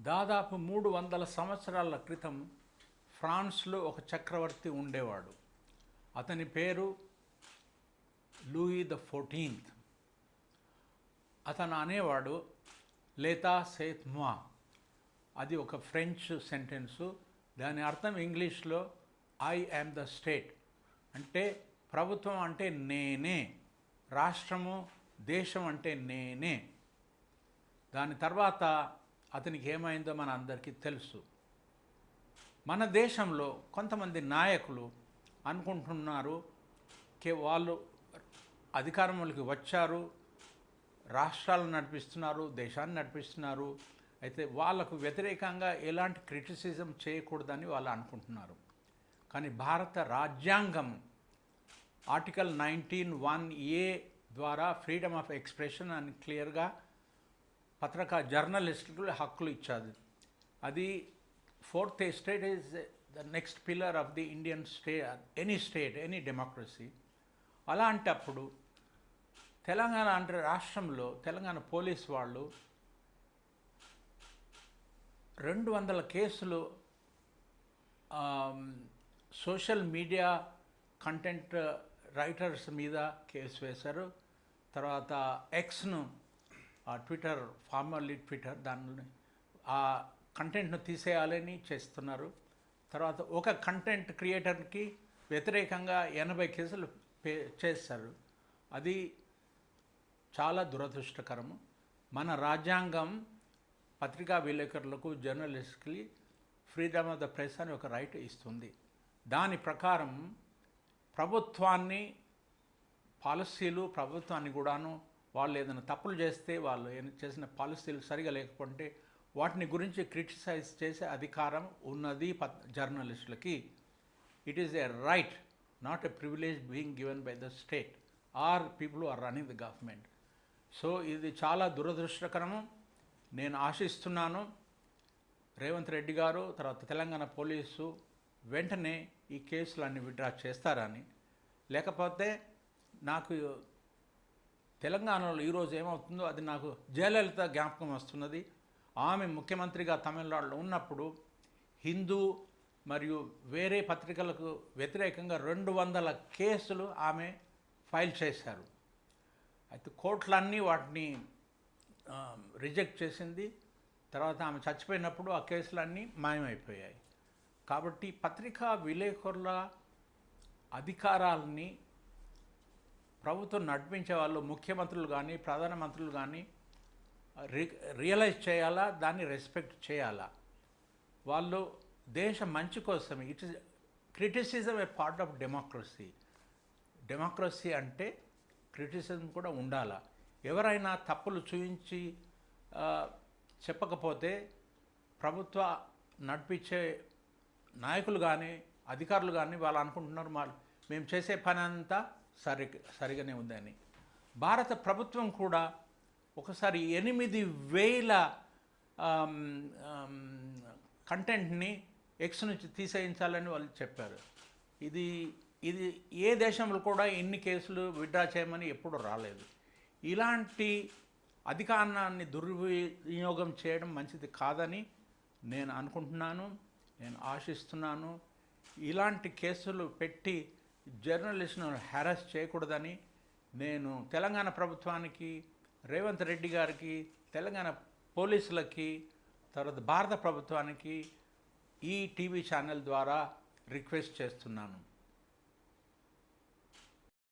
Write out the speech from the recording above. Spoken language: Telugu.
దాదాపు 300 సంవత్సరాల క్రితం ఫ్రాన్స్లో ఒక చక్రవర్తి ఉండేవాడు. అతని పేరు లూయి ద 14th. అతను అనేవాడు లేతా సేత్ moi. అది ఒక ఫ్రెంచ్ సెంటెన్సు. దాని అర్థం ఇంగ్లీష్లో ఐ యామ్ ద స్టేట్, అంటే ప్రభుత్వం అంటే నేనే, రాష్ట్రము దేశం అంటే నేనే. దాని తర్వాత అతనికి ఏమైందో మన అందరికీ తెలుసు. మన దేశంలో కొంతమంది నాయకులు అనుకుంటున్నారు వాళ్ళు అధికారంలోకి వచ్చారు, రాష్ట్రాలను నడిపిస్తున్నారు, దేశాన్ని నడిపిస్తున్నారు, అయితే వాళ్ళకు వ్యతిరేకంగా ఎలాంటి క్రిటిసిజం చేయకూడదని వాళ్ళు అనుకుంటున్నారు. కానీ భారత రాజ్యాంగం ఆర్టికల్ 19(1)(a) ద్వారా ఫ్రీడమ్ ఆఫ్ ఎక్స్ప్రెషన్ అని క్లియర్గా జర్నలిస్టులకు హక్కులు ఇచ్చారు. అది 4th estate is the next pillar of the Indian state, any democracy. అలాంటప్పుడు తెలంగాణ అంటే రాష్ట్రంలో తెలంగాణ పోలీస్ వాళ్ళు 200 కేసులు సోషల్ మీడియా కంటెంట్ రైటర్స్ మీద కేసు వేశారు. తర్వాత ఎక్స్ను, ట్విట్టర్, ఫార్మర్లీ ట్విట్టర్, దాన్ని ఆ కంటెంట్ను తీసేయాలని చేస్తున్నారు. తర్వాత ఒక కంటెంట్ క్రియేటర్కి వ్యతిరేకంగా 80 కేసులు చేశారు. అది చాలా దురదృష్టకరము. మన రాజ్యాంగం పత్రికా విలేకరులకు, జర్నలిస్ట్కి ఫ్రీడమ్ ఆఫ్ ద ప్రెస్ అని ఒక రైట్ ఇస్తుంది. దాని ప్రకారం ప్రభుత్వాన్ని కూడాను వాళ్ళు ఏదైనా తప్పులు చేస్తే, వాళ్ళు చేసిన పాలసీలు సరిగా లేకపోతే వాటిని గురించి క్రిటిసైజ్ చేసే అధికారం ఉన్నది జర్నలిస్టులకి. It is a right, not a privilege being given by the state or people who are running the government. So ఇది చాలా దురదృష్టకరము. నేను ఆశిస్తున్నాను రేవంత్ రెడ్డి గారు, తర్వాత తెలంగాణ పోలీసు వెంటనే ఈ కేసులన్నీ విత్డ్రా చేస్తారని. లేకపోతే నాకు తెలంగాణలో ఈరోజు ఏమవుతుందో అది నాకు జయలలిత జ్ఞాపకం వస్తున్నది. ఆమె ముఖ్యమంత్రిగా తమిళనాడులో ఉన్నప్పుడు హిందూ మరియు వేరే పత్రికలకు వ్యతిరేకంగా 200 కేసులు ఆమె ఫైల్ చేశారు. అయితే కోర్టులన్నీ వాటిని రిజెక్ట్ చేసింది. తర్వాత ఆమె చచ్చిపోయినప్పుడు ఆ కేసులన్నీ మాయమైపోయాయి. కాబట్టి పత్రికా విలేకరుల అధికారాలని ప్రభుత్వం నడిపించే వాళ్ళు, ముఖ్యమంత్రులు కానీ ప్రధానమంత్రులు కానీ రియలైజ్ చేయాలా, దాన్ని రెస్పెక్ట్ చేయాలా. వాళ్ళు దేశ మంచి కోసమే. It is criticism A part of democracy. Democracy అంటే క్రిటిసిజం కూడా ఉండాలా. ఎవరైనా తప్పులు చూపించి చెప్పకపోతే ప్రభుత్వ నడిపించే నాయకులు కానీ అధికారులు కానీ వాళ్ళు అనుకుంటున్నారు మేము చేసే పని అంతా సరిగానే ఉందని. భారత ప్రభుత్వం కూడా ఒకసారి 8,000 కంటెంట్ని ఎక్స్ నుంచి తీసేయించాలని వాళ్ళు చెప్పారు. ఇది ఏ దేశంలో కూడా ఇన్ని కేసులు విత్డ్రా చేయమని ఎప్పుడు రాలేదు. ఇలాంటి అధికారాన్ని దుర్వినియోగం చేయడం మంచిది కాదని నేను అనుకుంటున్నాను, నేను ఆశిస్తున్నాను. ఇలాంటి కేసులు పెట్టి జర్నలిస్ట్ను హెరాస్ చేయకూడదని నేను తెలంగాణ ప్రభుత్వానికి, రేవంత్ రెడ్డి గారికి, తెలంగాణ పోలీసులకి, తర్వాత భారత ప్రభుత్వానికి ఈ టీవీ ఛానల్ ద్వారా రిక్వెస్ట్ చేస్తున్నాను.